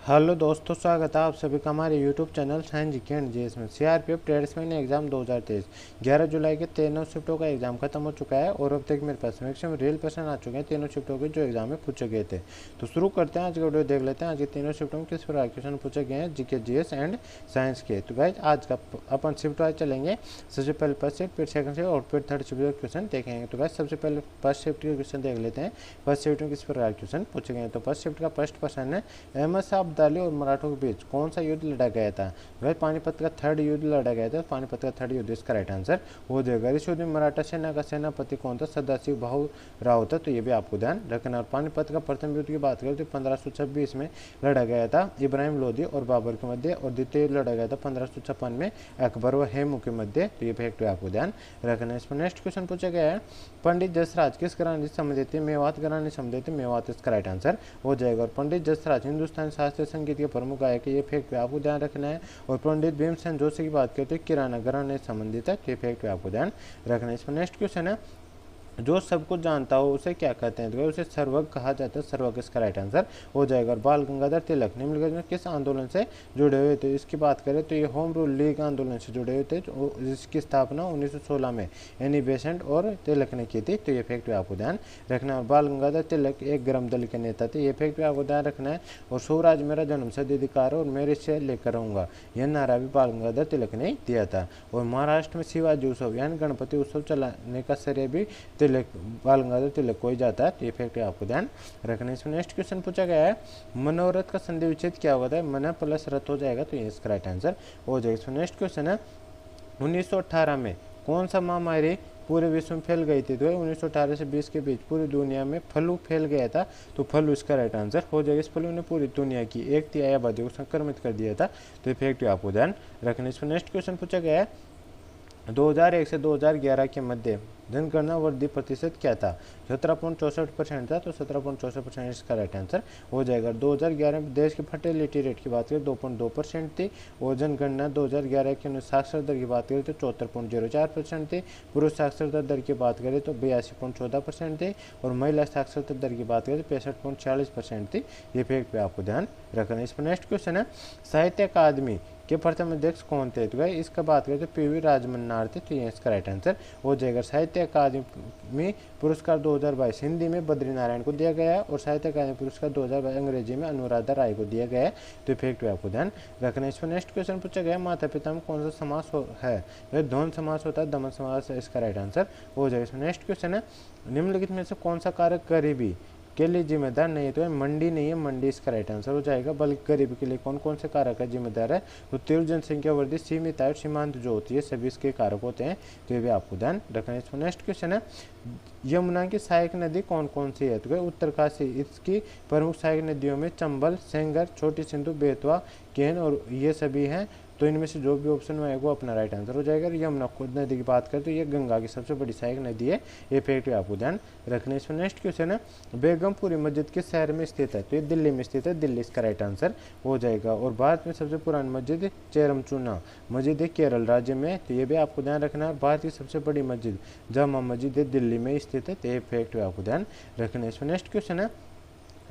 Hello दोस्तों, स्वागत है आप सभी का हमारे YouTube channel science GK and GS में। सीआरपीएफ ट्रेड्समैन एग्जाम 2023 11 जुलाई के तीनों शिफ्टों का एग्जाम खत्म हो चुका है और अब तक मेरे पास मैक्सिमम रियल क्वेश्चन आ चुके हैं तीनों शिफ्टों के जो एग्जाम में पूछे गए थे। तो शुरू करते हैं आज का वीडियो, देख लेते हैं आज के तीनों शिफ्टों में किस प्रकार क्वेश्चन पूछे गए हैं जीके जीएस एंड साइंस के। तो गाइज आज का अपन शिफ्ट वाइज चलेंगे। सबसे पहले फर्स्ट शिफ्ट, फिर सेकंड शिफ्ट और फिर थर्ड शिफ्ट के क्वेश्चन देखेंगे। तो गाइज सबसे पहले फर्स्ट शिफ्ट के क्वेश्चन देख लेते हैं। फर्स्ट शिफ्ट में किस प्रकार क्वेश्चन पूछे गए हैं। तो फर्स्ट शिफ्ट का फर्स्ट क्वेश्चन है, अहमद शाह अब्दाली और मराठों के बीच कौन सा युद्ध लड़ा गया था। वह पानीपत का थर्ड युद्ध लड़ा गया था। पानीपत का थर्ड युद्ध इसका राइट आंसर हो जाएगा। इस युद्ध में मराठा सेना का सेनापति कौन था। सदाशिव भाऊ राव था। तो ये भी आपको ध्यान रखना। और पानीपत का प्रथम युद्ध की बात करें तो 1526 में लड़ा गया था इब्राहिम लोदी और बाबर के मध्य, और द्वितीय युद्ध लड़ा गया था 1556 में अकबर व हेमू के मध्य। तो ये फैक्ट आपको ध्यान रखना है। इसमें नेक्स्ट क्वेश्चन पूछा गया है, पंडित जसराज किस घराने से संबंधित थे। मेवात घराने से संबंधित थे। मेवात इसका राइट आंसर हो जाएगा। और पंडित जसराज हिंदुस्तानी शास्त्रीय संगीत के प्रमुख गायक है। ये फैक्ट पे आपको ध्यान रखना है। और पंडित भीमसेन जोशी की बात करते हैं किराना घराने से संबंधित है। ये फैक्ट पे आपको ध्यान रखना है। इसमें नेक्स्ट क्वेश्चन है, जो सब कुछ जानता हो उसे क्या कहते हैं। तो उसे सर्वज्ञ कहा जाता है। सर्वज्ञ इसका राइट आंसर हो जाएगा। और बाल गंगाधर तिलक निम्नलिखित में किस आंदोलन से जुड़े हुए थे। इसकी बात करें तो ये होम रूल लीग आंदोलन से जुड़े हुए थे, जिसकी स्थापना 1916 में एनी बेसेंट और तिलक ने की थी। तो ये फैक्ट आपको ध्यान रखना है। और बाल गंगाधर तिलक एक गर्म दल के नेता थे। ये फैक्ट आपको ध्यान रखना है। और स्वराज मेरा जन्म सिद्ध अधिकार और मेरे से लेकर रहूंगा, यह नारा भी बाल गंगाधर तिलक ने दिया था। और महाराष्ट्र में शिवाजी उत्सव यानी गणपति उत्सव चलाने का श्रेय भी बाल गंगाधर तिलक को ही जाता है। तो ये फैक्ट आपको ध्यान रखना। इसमें नेक्स्ट क्वेश्चन पूछा गया है, मनोरथ का संधि विच्छेद क्या होता है। मन प्लस रथ हो जाएगा। तो ये इसका राइट आंसर हो जाएगा। इसमें नेक्स्ट क्वेश्चन है, 1918 में कौन सा महामारी पूरे विश्व में फैल गई थी। तो 1918 से 20 के बीच पूरी दुनिया में फ्लू फैल गया था। तो फ्लू इसका राइट आंसर हो जाएगा। इस फ्लू ने पूरी दुनिया की 1/3 आबादी को संक्रमित कर दिया था। तो ये फैक्ट आपको ध्यान रखना। इसमें नेक्स्ट क्वेश्चन पूछा गया है, 2001 से 2011 के मध्य जनगणना वृद्धि प्रतिशत क्या था। 17.64% था। तो 17.64% इसका राइट आंसर हो जाएगा। 2011 में देश की फर्टिलिटी रेट की बात करें 2.2% थी। और जनगणना 2011 के अनुसार साक्षरता दर की बात करें तो 74.04% थी। पुरुष साक्षरता दर की बात करें तो 82.14% थी। और महिला साक्षरता दर की बात करें तो 65.46% थी। ये फैक्ट पे आपको ध्यान रखना है। इस पर नेक्स्ट क्वेश्चन है, साहित्य अकादमी के प्रथम अध्यक्ष कौन थे। तो इसका बात करें तो पीवी राजमन्नार थे। तो ये इसका राइट आंसर हो जाएगा। साहित्य अकादमी पुरस्कार 2022 हिंदी में बद्री नारायण को दिया गया है। और साहित्य अकादमी पुरस्कार 2022 अंग्रेजी में अनुराधा राय को दिया गया है। तो फैक्ट आपको ध्यान रखना है। इस पर नेक्स्ट क्वेश्चन पूछा गया, माता पिता में कौन सा समास है। वह द्वंद्व समास होता है, दमन समास। इसका राइट आंसर हो जाएगा। इसमें नेक्स्ट क्वेश्चन है, निम्नलिखित में से कौन सा कार्य गरीबी के लिए जिम्मेदार नहीं है। तो मंडी नहीं है, मंडी इसका राइट आंसर हो जाएगा। बल्कि गरीबी के लिए कौन कौन से कारक का जिम्मेदार है। तो तीव्र जनसंख्या वृद्धि, सीमित आय, सीमांत जो होती है, सभी इसके कारक होते हैं। तो ये भी आपको ध्यान रखना है। इसमें नेक्स्ट क्वेश्चन है, यमुना की सहायक नदी कौन कौन सी है। तो उत्तरकाशी इसकी प्रमुख सहायक नदियों में चंबल, सेंगर, छोटी सिंधु, बेतवा, केन और ये सभी हैं। तो इनमें से जो भी ऑप्शन में है वो अपना राइट आंसर हो जाएगा। यमुना नदी की बात करें तो ये गंगा की सबसे बड़ी सहायक नदी है। ये फैक्ट आपको ध्यान रखना है। इसमें नेक्स्ट क्वेश्चन है, बेगमपुरी मस्जिद किस शहर में स्थित है। तो ये दिल्ली में स्थित है। दिल्ली इसका राइट आंसर हो जाएगा। और भारत में सबसे पुरानी मस्जिद चेरमचूना मस्जिद है केरल राज्य में। तो ये भी आपको ध्यान रखना है। भारत की सबसे बड़ी मस्जिद जामा मस्जिद है, दिल्ली में स्थित है। तो ये फैक्ट आपको ध्यान रखना है। इसमें नेक्स्ट क्वेश्चन है,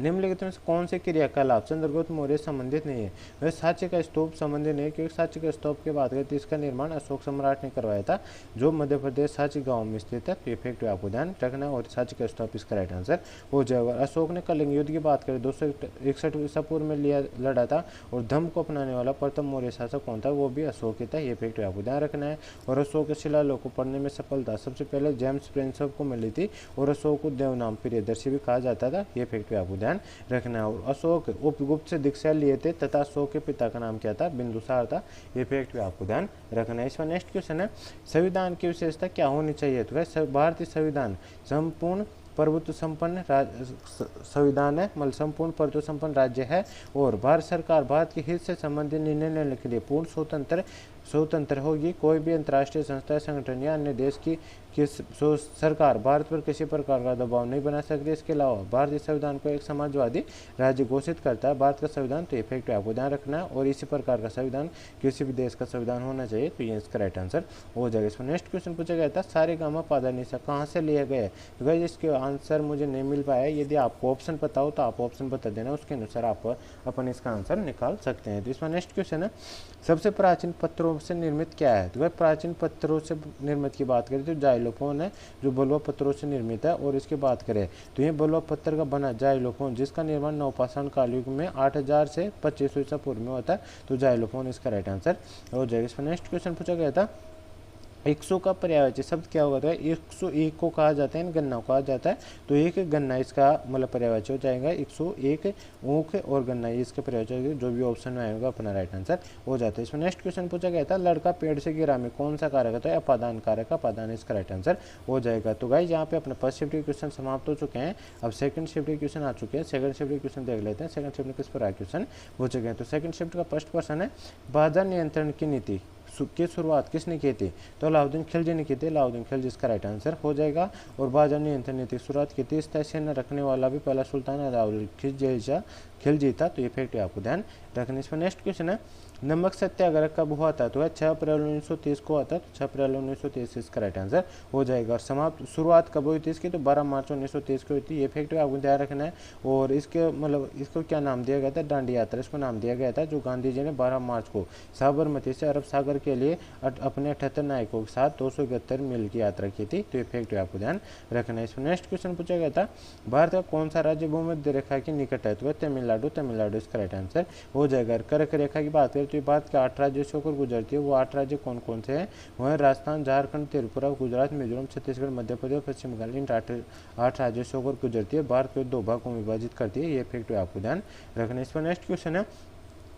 निम्नलिखित में से कौन से क्रियाकलाप चंद्रगुप्त मौर्य संबंधित नहीं है। वह साँचे का स्तूप संबंधित नहीं है, क्योंकि साँचे का स्तूप की बात करें तो इसका निर्माण अशोक सम्राट ने करवाया था, जो मध्य प्रदेश साँची गांव में स्थित है। तो ये फैक्ट आपको ध्यान रखना है। और साँचे का स्तूप इसका राइट आंसर हो जाएगा। अशोक ने कलिंग युद्ध की बात करें 261 ईसा पूर्व में लड़ा था। और धम्म को अपनाने वाला प्रथम मौर्य शासक कौन था, वो भी अशोक ही था। ये फैक्ट आपको ध्यान रखना है। और अशोक के शिलालेख को पढ़ने में सफलता सबसे पहले जेम्स प्रिंसप को मिली थी। और अशोक को देवनाम प्रियदर्शी भी कहा जाता था। ये फैक्ट आपको ध्यान रखना है। और अशोक उपगुप्त से दीक्षा लिए थे तथा अशोक के पिता का नाम क्या था, बिंदुसार था। ये फैक्ट भी आपको ध्यान रखना है। इसमें नेक्स्ट क्वेश्चन है, संविधान की विशेषता क्या होनी चाहिए। तो भारतीय संविधान संपूर्ण प्रभुत्व संपन्न संविधान है, मतलब संपूर्ण प्रभुत्व संपन्न राज्य है। और भारत सरकार भारत के हित से संबंधित निर्णय लेने के लिए पूर्ण स्वतंत्र स्वतंत्र होगी। कोई भी अंतर्राष्ट्रीय संस्था, संगठन या अन्य देश की सरकार भारत पर किसी प्रकार का दबाव नहीं बना सकती। इसके अलावा भारतीय संविधान को एक समाजवादी राज्य घोषित करता है। भारत का संविधान तो इफेक्टिव आपको ध्यान रखना है, और इसी प्रकार का संविधान किसी भी देश का संविधान होना चाहिए। तो ये इसका राइट आंसर हो जाएगा। इसमें नेक्स्ट क्वेश्चन पूछा गया था सारेगामा पाधानीसा कहाँ से लिया गया है। तो गाइस इसके आंसर मुझे नहीं मिल पाया। यदि आपको ऑप्शन पता हो तो आप ऑप्शन बता देना, उसके अनुसार आप अपन इसका आंसर निकाल सकते हैं। तो इसमें नेक्स्ट क्वेश्चन है सबसे प्राचीन पत्थरों से निर्मित क्या है। तो भाई प्राचीन पत्थरों से निर्मित की बात करें तो जाइलोफोन है, जो बलुआ पत्थरों से निर्मित है। और इसकी बात करें तो ये बलुआ पत्थर का बना जाइलोफोन, जिसका निर्माण नवपाषाण कालयुग में 8000 से 2500 ईसा पूर्व में होता है। तो जाइलोफोन इसका राइट आंसर हो जाएगा। इसमें नेक्स्ट क्वेश्चन पूछा गया था इक्सो का पर्यायवाची शब्द क्या होगा। तो इक्सो एक को कहा जाता है, गन्ना को कहा जाता है। तो एक गन्ना इसका मतलब पर्यायवाची हो जाएगा। इक्सो एक ऊख और गन्ना इसके पर्यायवाची, जो भी ऑप्शन में आएगा अपना राइट आंसर हो जाता है। इसमें नेक्स्ट क्वेश्चन पूछा गया था लड़का पेड़ से गिरा में कौन सा कारक है। तो अपादान कारक, अपादान इसका राइट आंसर हो जाएगा। तो गाइस यहाँ पे अपने फर्स्ट शिफ्ट के क्वेश्चन समाप्त हो चुके हैं। अब सेकंड शिफ्ट के क्वेश्चन आ चुके हैं। सेकंड शिफ्ट के क्वेश्चन देख लेते हैं। सेकंड शिफ्ट में किस पर क्वेश्चन हो चुके हैं। तो सेकंड शिफ्ट का फर्स्ट क्वेश्चन है बाजार नियंत्रण की नीति की शुरुआत किसने की थी। तो अलाउद्दीन खिलजी ने की थी। अलाउद्दीन खिलजी इसका राइट आंसर हो जाएगा। और बाजार नियंत्रण नीति की शुरुआत की थी स्थायी सेना रखने वाला भी पहला सुल्तान अलाउद्दीन खिलजी था। तो ये फैक्ट आपको ध्यान रखने। इसमें नेक्स्ट क्वेश्चन है नमक सत्याग्रह कब हुआ था। तो 6 अप्रैल 1930 को हुआ था। तो 6 अप्रैल 1930 इसका राइट आंसर हो जाएगा। और समाप्त शुरुआत कब हुई थी इसकी। तो 12 मार्च 1930 को हुई थी। ये फैक्ट आपको ध्यान रखना है। और इसके मतलब इसको क्या नाम दिया गया था, दांडी यात्रा इसको नाम दिया गया था, जो गांधी जी ने 12 मार्च को साबरमती से अरब सागर के लिए अपने 78 नायकों के साथ 271 मील की यात्रा की थी। तो ये फैक्ट आपको ध्यान रखना है। इसमें नेक्स्ट क्वेश्चन पूछा गया था भारत का कौन सा राज्य भूमध्य रेखा के निकट है। तो तमिलनाडु, तमिलनाडु इसका राइट आंसर हो जाएगा। कर्क रेखा की बात करें तो भारत के 8 राज्यों से होकर गुजरती है। वो 8 राज्य कौन कौन से हैं। वो है राजस्थान, झारखंड, त्रिपुरा, गुजरात, मिजोरम, छत्तीसगढ़, मध्य प्रदेश, पश्चिम बंगाल। इन 8 राज्यों से होकर गुजरती है। भारत को 2 भागों में विभाजित करती है। ये फैक्ट आपको ध्यान रखना। इस पर नेक्स्ट क्वेश्चन है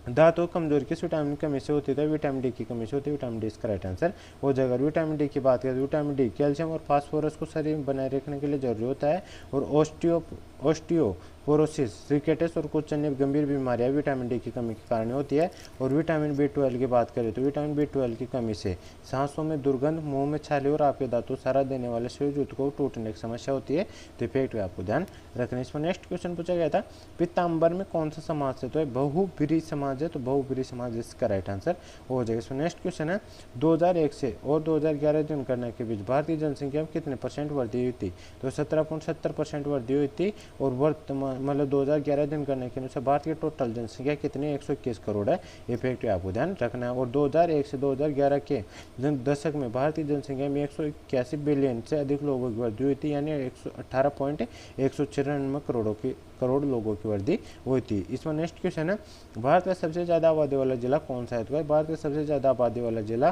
दांतों कमजोरी किस विटामिन की कमी से होती है। विटामिन डी की कमी से होती है। विटामिन डी इसका राइट आंसर हो जाएगा। विटामिन डी की बात करें तो विटामिन डी कैल्शियम और फास्फोरस को शरीर में बनाए रखने के लिए जरूरी होता है। और ऑस्टियोपोरोसिस, रिकेटस और कुछ अन्य गंभीर बीमारियां विटामिन डी की कमी के कारण होती है। और विटामिन B12 की बात करें तो विटामिन B12 की कमी से सांसों में दुर्गंध, मुंह में छाले और आपके दांतों सहारा देने वाले शिवजूत को टूटने की समस्या होती है। तो इफेक्ट आपको ध्यान रखना। इसमें नेक्स्ट क्वेश्चन पूछा गया था पीताम्बर में कौन सा समाज है। तो बहुब्रीही समाज है। तो बहुब्रीही समाज इसका राइट आंसर हो जाएगा। इसमें नेक्स्ट क्वेश्चन है 2001 से और 2011 जनगणना के बीच भारतीय जनसंख्या में कितने % वृद्धि हुई थी। तो 17.70% वृद्धि हुई थी। और वर्तमान मतलब 2011 जनगणना के अनुसार भारत की टोटल जनसंख्या कितनी 121 करोड़ है। ये फैक्ट आपको ध्यान रखना है। और 2001 से 2011 के दशक में भारतीय जनसंख्या में 181 बिलियन से अधिक लोगों की वृद्धि हुई थी, यानी 18.194 करोड़ लोगों की वृद्धि हुई थी। इसमें नेक्स्ट क्वेश्चन है भारत का सबसे ज़्यादा आबादी वाला जिला कौन सा है। तो भारत का सबसे ज़्यादा आबादी वाला जिला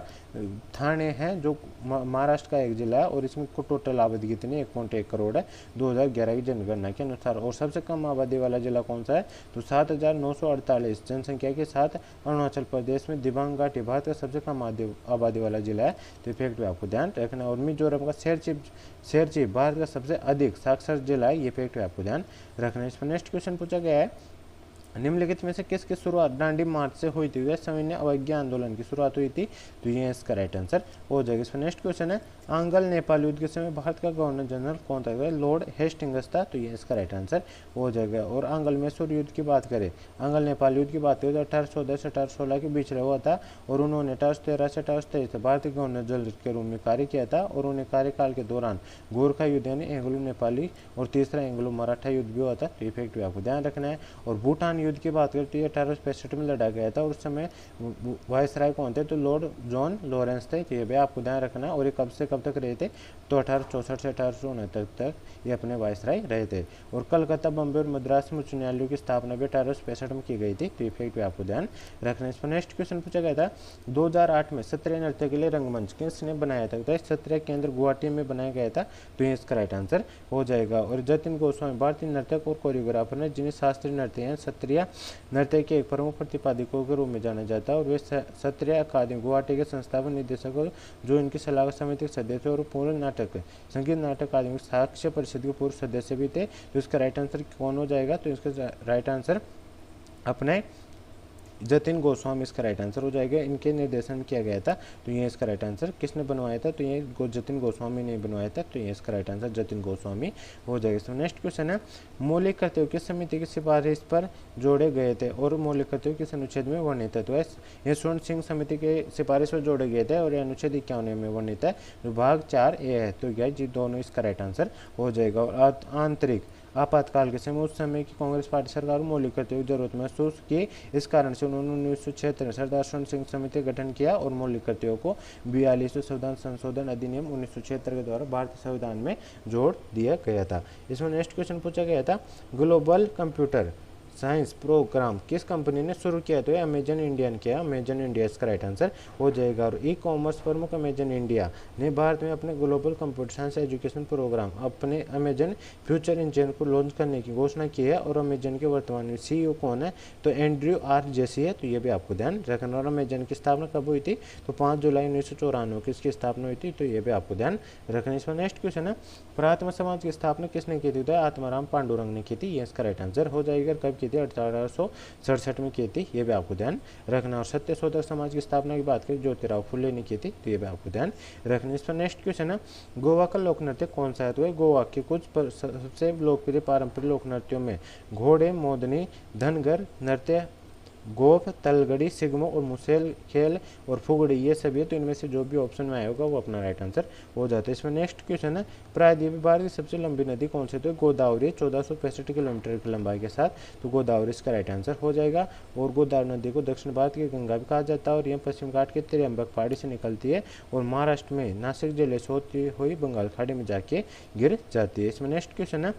ठाणे है, जो महाराष्ट्र का एक जिला है। और इसमें टोटल आबादी कितनी 1.1 करोड़ है 2011 की जनगणना के अनुसार। और सबसे कम आबादी वाला जिला कौन सा है। तो 7948 जनसंख्या के साथ अरुणाचल प्रदेश में दिबांग घाटी भारत का सबसे कम आबादी वाला जिला है। तो इफेक्ट आपको ध्यान रखना। और मिजोरम का शेरची भारत का सबसे अधिक साक्षर जिला है। ये फैक्ट आपको ध्यान रखना है। इसमें नेक्स्ट क्वेश्चन पूछा गया है निम्नलिखित में से किसकी शुरुआत दांडी मार्च से हुई थी। सविनय अवज्ञा आंदोलन की शुरुआत हुई थी। तो ये इसका राइट आंसर हो जाएगा। इसमें नेक्स्ट क्वेश्चन है आंगल नेपाल युद्ध के समय भारत का गवर्नर जनरल कौन था। लॉर्ड हेस्टिंग्स था। तो ये इसका राइट आंसर हो जाएगा। और आंगल मैसूर युद्ध की बात करें, आंगल नेपाल युद्ध की बात करें तो 1814 से 1816 के बीच हुआ था। और उन्होंने 1813 से 1823 भारतीय गवर्नर जनरल के रूप में कार्य किया था। और उन्हें कार्यकाल के दौरान गोरखा युद्ध यानी एंग्लो नेपाली और तीसरा एंग्लो मराठा युद्ध भी हुआ था। तो इफेक्ट भी आपको ध्यान रखना है। और भूटान युद्ध की बात करें तो ये 1865 में लड़ा गया था। और उस समय वायसराय कौन थे। तो लॉर्ड जॉन लॉरेंस थे। तो ये भी आपको ध्यान रखना है। और ये कब से कब तक रहे थे। तो 1864 से 1869 तक ये अपने वायसराय रहे थे। और कलकत्ता, बम्बे और मद्रास में उच्च न्यायालयों की स्थापना भी 1865 में की गई थी। तो इफेक्ट भी आपको ध्यान रखना है। इस पर नेक्स्ट क्वेश्चन पूछा गया था 2008 में सत्रिय नृत्य के लिए रंगमंच किसने बनाया था। तो सत्रिय केंद्र गुवाहाटी में बनाया गया था। तो ये इसका राइट आंसर हो जाएगा। और जतिन गोस्वामी भारतीय नर्तक और कोरियोग्राफर है, जिन्हें शास्त्रीय नृत्य या सत्रिय नृत्य के एक प्रमुख प्रतिपादकों के रूप में जाना जाता है। और वे सत्रिय अकादमी गुवाहाटी के संस्थापक निदेशक और जो इनकी सलाह समिति के सदस्य और पूर्ण नाटक संगीत नाटक अकादमी साक्ष्य परिषद के पूर्व सदस्य भी थे। तो इसका राइट आंसर कौन हो जाएगा। तो इसका राइट आंसर अपने जतिन गोस्वामी इसका राइट आंसर हो जाएगा। इनके निर्देशन में किया गया था, तो ये इसका राइट आंसर। किसने बनवाया था, तो ये जतिन गोस्वामी ने बनवाया था, तो ये इसका राइट आंसर जतिन गोस्वामी हो जाएगा। तो नेक्स्ट क्वेश्चन है, मौलिक कर्तव्य किस समिति की सिफारिश पर जोड़े गए थे और मौलिक कर्तव्य किस अनुच्छेद में वर्णित है, तो यशवंत सिंह समिति के सिफारिश पर जोड़े गए थे और ये अनुच्छेद 51 में वर्णित है, जो भाग 4A है, तो क्या जी दोनों इसका राइट आंसर हो जाएगा। और आंतरिक आपातकाल के समय उस समय की कांग्रेस पार्टी सरकार मौलिक कर्तव्य की जरूरत महसूस की, इस कारण से उन्होंने 1976 में सरदार यशवंत सिंह समिति का गठन किया और मौलिक कर्तव्यों को 42वें संविधान संशोधन अधिनियम 1976 के द्वारा भारतीय संविधान में जोड़ दिया गया था। इसमें नेक्स्ट क्वेश्चन पूछा गया था, ग्लोबल कंप्यूटर साइंस प्रोग्राम किस कंपनी ने शुरू किया, तो अमेजन इंडिया ने किया, अमेजन इंडिया इसका राइट आंसर हो जाएगा। और ई कॉमर्स प्रमुख अमेजन इंडिया ने भारत में अपने global computer science education program अपने अमेजन फ्यूचर इंजन को लॉन्च करने की घोषणा की है। और अमेजन के वर्तमान में CEO कौन है, तो एंड्रयू आर जेसी है, तो ये भी आपको ध्यान रखना। और अमेजन की स्थापना कब हुई थी, तो 5 जुलाई 1994 की इसकी स्थापना हुई थी, तो ये भी आपको ध्यान रखना। इसमें नेक्स्ट क्वेश्चन है, प्रार्थना समाज की स्थापना किसने की थी, तो आत्माराम पांडुरंग ने की थी, ये इसका राइट आंसर हो जाएगा। कब की थी, 1867 में की थी, ये भी आपको ध्यान रखना। और सत्य शोधक समाज की स्थापना की बात करें, ज्योतिराव फुले ने की थी, तो ये भी आपको ध्यान रखना। इस पर नेक्स्ट क्वेश्चन है, गोवा का लोक नृत्य कौन सा है, तो गोवा के कुछ सबसे लोकप्रिय पारंपरिक लोक नृत्यों में घोड़े, मोदनी, धनगर नृत्य, गोफ, तलगड़ी, सिगमो और मुसेल खेल और फुगड़ी, ये सभी है, तो इनमें से जो भी ऑप्शन में आया होगा वो अपना राइट आंसर हो जाता है। इसमें नेक्स्ट क्वेश्चन है, प्रायद्वीपीय भारत की सबसे लंबी नदी कौन सी, तो गोदावरी 1465 किलोमीटर की लंबाई के साथ, तो गोदावरी इसका राइट आंसर हो जाएगा। और गोदावरी नदी को दक्षिण भारत की गंगा भी कहा जाता है और यह पश्चिम घाट के त्र्यंबक पहाड़ी से निकलती है और महाराष्ट्र में नासिक जिले से होती हुई बंगाल खाड़ी में जाके गिर जाती है। इसमें नेक्स्ट क्वेश्चन है,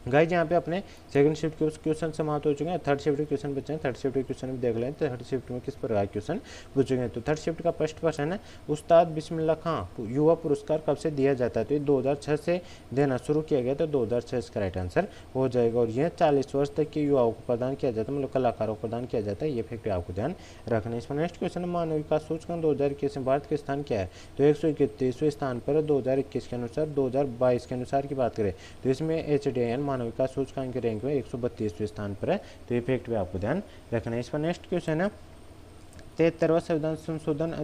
गाइज यहाँ पे अपने सेकंड शिफ्ट के क्वेश्चन समाप्त हो चुके हैं, थर्ड शिफ्ट के क्वेश्चन बचे हैं। थर्ड शिफ्ट के क्वेश्चन भी देख लें, तो थर्ड शिफ्ट में किस प्रकार के क्वेश्चन पूछेंगे, तो थर्ड शिफ्ट का फर्स्ट क्वेश्चन है, उस्ताद बिस्मिल्लाह खां युवा पुरस्कार कब से दिया जाता है, तो ये 2006 से देना शुरू किया गया, तो 2006 इसका राइट आंसर हो जाएगा। और यह 40 वर्ष तक के युवाओं को प्रदान किया जाता है, मतलब कलाकारों को प्रदान किया जाता है, ये फैक्ट आपको ध्यान रखना है। इसमें नेक्स्ट क्वेश्चन है, मानव विकास सूचकांक 2021 में भारत के स्थान क्या है, तो 131वें स्थान पर 2021 के अनुसार। 2022 के अनुसार की बात करें तो इसमें HDIN मानव विकास सूचकांक रैंक में 132वें स्थान पर है, तो ये फैक्ट भी आपको ध्यान रखना है। इस पर नेक्स्ट क्वेश्चन है, 73वां संविधान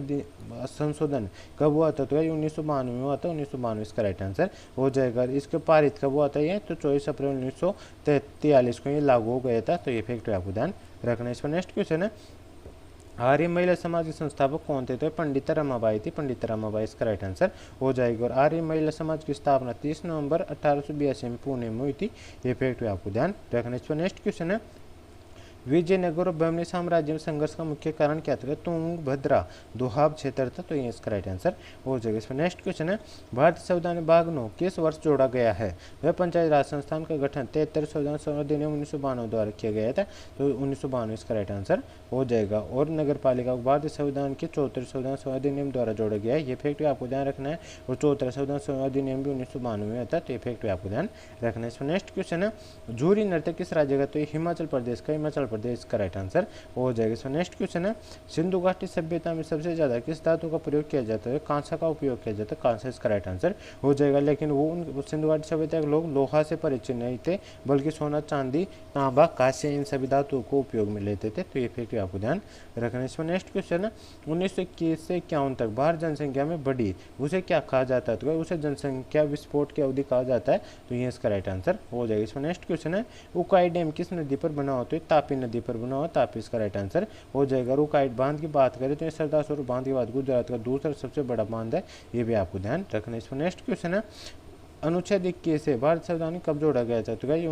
संशोधन कब हुआ था, तो 1992 में हुआ था, 1992 इसका राइट आंसर हो जाएगा। इसके पारित कब हुआ था ये, तो 24 अप्रैल 1943 को ये लागू हो गया था, तो ये फैक्ट आपको ध्यान रखना है। इस पर नेक्स्ट क्वेश्चन है, आर्य महिला समाज के संस्थापक कौन थे, तो पंडित रमाबाई थी, पंडित रमाबाई इसका राइट आंसर हो जाएगा। और आर्य महिला समाज की स्थापना 30 नवंबर 1882 में पुणे में हुई थी, ये फैक्ट आपको ध्यान रखना। इस पर नेक्स्ट क्वेश्चन है, विजयनगर और बहमनी साम्राज्य में संघर्ष का मुख्य कारण क्या था, तुंगभद्रा दोहाब क्षेत्र था, तो ये इसका राइट आंसर हो जाएगा। इस पर नेक्स्ट क्वेश्चन है, भारतीय संविधान में भाग 9 किस वर्ष जोड़ा गया है, वह पंचायत राज संस्थान का गठन 73 संविधान अधिनियम 1992 द्वारा किया गया था, तो 1992 इसका राइट आंसर हो जाएगा। और नगर पालिका को भारतीय संविधान के 74 संविधान अधिनियम द्वारा जोड़ा गया है, ये फैक्ट आपको ध्यान रखना है। और 74 संविधान अधिनियम भी 1992 में आता है, तो ये फैक्ट आपको ध्यान रखना है। इस पर नेक्स्ट क्वेश्चन है, झूरी नृत्य किस राज्य का, तो ये हिमाचल प्रदेश का, हिमाचल प्रदेश का राइट आंसर हो जाएगा। इसमें नेक्स्ट क्वेश्चन है, सिंधु घाटी सभ्यता में सबसे ज्यादा किस धातु का प्रयोग किया जाता है, कांसा का उपयोग किया जाता है, कांसा इसका राइट आंसर हो जाएगा। लेकिन वो सिंधु घाटी सभ्यता के लोग लोहा से परिचित नहीं थे, बल्कि सोना, चांदी, तांबा, कांस्य इन सभी धातुओं को उपयोग में लेते थे, तो ये फैक्ट आपको ध्यान रखना है। इसमें नेक्स्ट क्वेश्चन है, 1921 से 51 तक भारत जनसंख्या में बढ़ी, उसे क्या कहा जाता है, तो उसे जनसंख्या विस्फोट की अवधि कहा जाता है, तो ये इसका राइट आंसर हो जाएगा। इसमें नेक्स्ट क्वेश्चन है, उकाई डैम किस नदी पर बना हो, तो तापी नदी पर बना हो, तापी इसका राइट आंसर हो जाएगा। उकाई बांध की बात करें तो सरदार सरोवर बांध के बाद गुजरात का दूसरा सबसे बड़ा बांध है, ये भी आपको ध्यान रखना है। इसमें नेक्स्ट क्वेश्चन है, अनुच्छेद 21 से भारत संविधान कब जोड़ा गया था, तो ये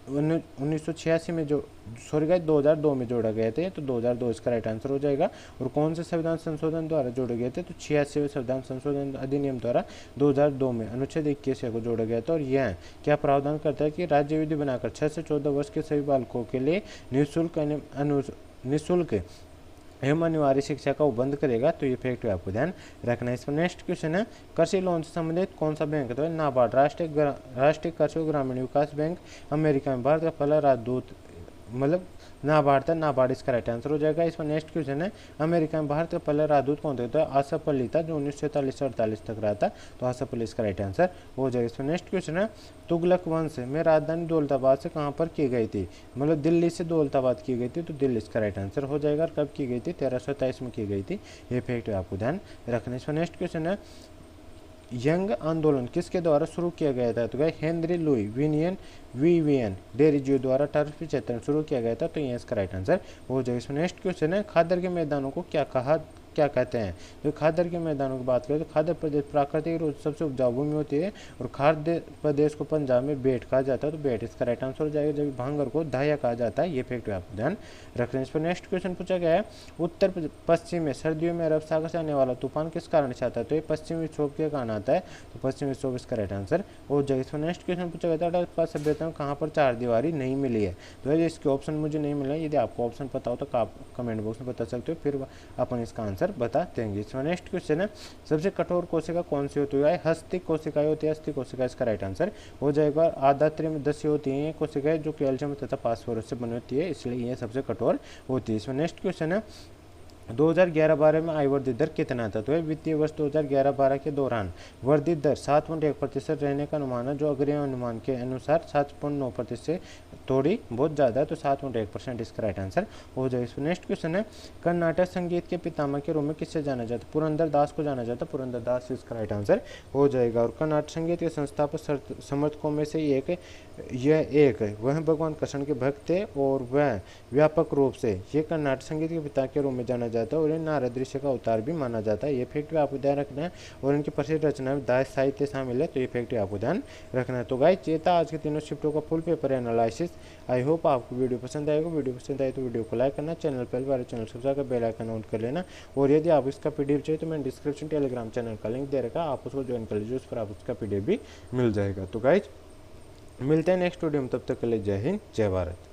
1986 में जो 2002 में जोड़ा गया था, तो 2002 इसका राइट आंसर हो जाएगा। और कौन से संविधान संशोधन द्वारा जोड़े गए थे, तो 86वें संविधान संशोधन अधिनियम द्वारा 2002 में अनुच्छेद 21 को जोड़ा गया था। और यह क्या प्रावधान करता है कि राज्य विधि बनाकर 6 से 14 वर्ष के सभी बालकों के लिए निःशुल्क एवं अनिवार्य शिक्षा का बंद करेगा, तो ये फैक्ट आपको ध्यान रखना है। इसमें नेक्स्ट क्वेश्चन है, कृषि लोन से संबंधित कौन सा बैंक है, तो नाबार्ड, राष्ट्रीय कृषि ग्रामीण विकास बैंक, अमेरिका में भारत का पहला राजदूत, मतलब नाबार्ड था, नाबार्ड इसका राइट आंसर हो जाएगा। इसमें नेक्स्ट क्वेश्चन है, अमेरिका में भारत का पहला राजदूत कौन था? तो आसफ अली था, जो 1947 से 48 तक रहा था। तो आसफ अली इसका राइट आंसर हो जाएगा। इसमें नेक्स्ट क्वेश्चन है, तुगलक वंश में राजधानी दौलताबाद से कहाँ पर की गई थी? मतलब दिल्ली से दौलताबाद की गई थी, तो दिल्ली इसका राइट आंसर हो जाएगा। और कब की गई थी? 1327 में की गई थी। ये फैक्ट आपको ध्यान रखना है। इसमें नेक्स्ट क्वेश्चन है, यंग आंदोलन किसके द्वारा शुरू किया गया था? तो भाई हेनरी लुई विवियन डेरिजियो द्वारा 1875 में शुरू किया गया था। तो ये इसका राइट आंसर हो जाएगा। इसमें नेक्स्ट क्वेश्चन है, खादर के मैदानों को क्या कहते हैं? जो खादर के मैदानों की बात करें तो खादर प्रदेश प्राकृतिक रूप से सबसे उपजाऊ भूमि होती है, और खाद्य प्रदेश को पंजाब में बेट कहा जाता है। तो बेट इसका राइट आंसर हो जाएगा। जब भांगर को दाया कहा जाता है। ये फैक्ट आपको ध्यान रखना। इस पर नेक्स्ट क्वेश्चन पूछा गया है, उत्तर पश्चिम में सर्दियों में अरब सागर से आने वाला तूफान किस कारण से आता है? तो ये पश्चिमी विक्षोभ के कारण आता है। तो पश्चिमी विक्षोभ इसका राइट आंसर हो जाएगा। इसमें नेक्स्ट क्वेश्चन पूछा गया था, हड़प्पा सभ्यता में कहाँ पर चारदीवारी नहीं मिली है? तो इसके ऑप्शन मुझे नहीं मिला है। यदि आपको ऑप्शन पता हो तो आप कमेंट बॉक्स में बता सकते हो, फिर अपन इसका आंसर बता देंगे। इसमें नेक्स्ट क्वेश्चन है, सबसे कठोर कोशिका कौन सी होती है? हस्ती कोशिकाएं होती है। हस्ती कोशिका इसका राइट आंसर हो जाएगा। आधात्री में 10 होती है कोशिकाएं, जो कैल्शियम तथा फास्फोरस से बनी होती है, इसलिए ये सबसे कठोर होती है। इसमें नेक्स्ट क्वेश्चन है, 2011-12 में आय वृद्धि दर कितना था? तो वित्तीय वर्ष 2011-12 के दौरान वृद्धि दर 7.1% रहने का अनुमान है, जो अग्रिम अनुमान के अनुसार 7.9% से थोड़ी बहुत ज़्यादा है। तो 7.1% इसका राइट आंसर हो जाएगा। इसमें नेक्स्ट क्वेश्चन है, कर्नाटक संगीत के पितामह के रूप में किससे जाना जाता है? पुरंदर दास को जाना जाता है। पुरंदर दास इसका राइट आंसर हो जाएगा। और कर्नाटक संगीत के संस्थापक समर्थकों में से यह एक है, वह भगवान कृष्ण के भक्त थे, और वह व्यापक रूप से ये कर्नाटक संगीत के पिता के रूप में जाना जाता है, और इन्हें नारद ऋषि का अवतार भी माना जाता है। ये फैक्ट आपको ध्यान रखना है। और इनकी प्रसिद्ध रचना में दास साहित्य शामिल है। तो ये फैक्ट आपको ध्यान रखना है। तो गाइस, ये था आज के तीनों शिफ्टों का full paper analysis. I hope आपको वीडियो पसंद आएगा। वीडियो पसंद आए तो वीडियो को लाइक करना, चैनल पर वाले चैनल सब्सक्राइब कर बेल आइकन ऑन कर लेना। और यदि आप इसका पीडीएफ चाहिए तो मैंने डिस्क्रिप्शन टेलीग्राम चैनल का लिंक दे रखा, आप उसको ज्वाइन कर लीजिए, उस पर आप उसका पीडीएफ भी मिल जाएगा। तो गाइस, मिलते हैं नेक्स्ट वीडियो में, तब तक के लिए जय हिंद, जय भारत।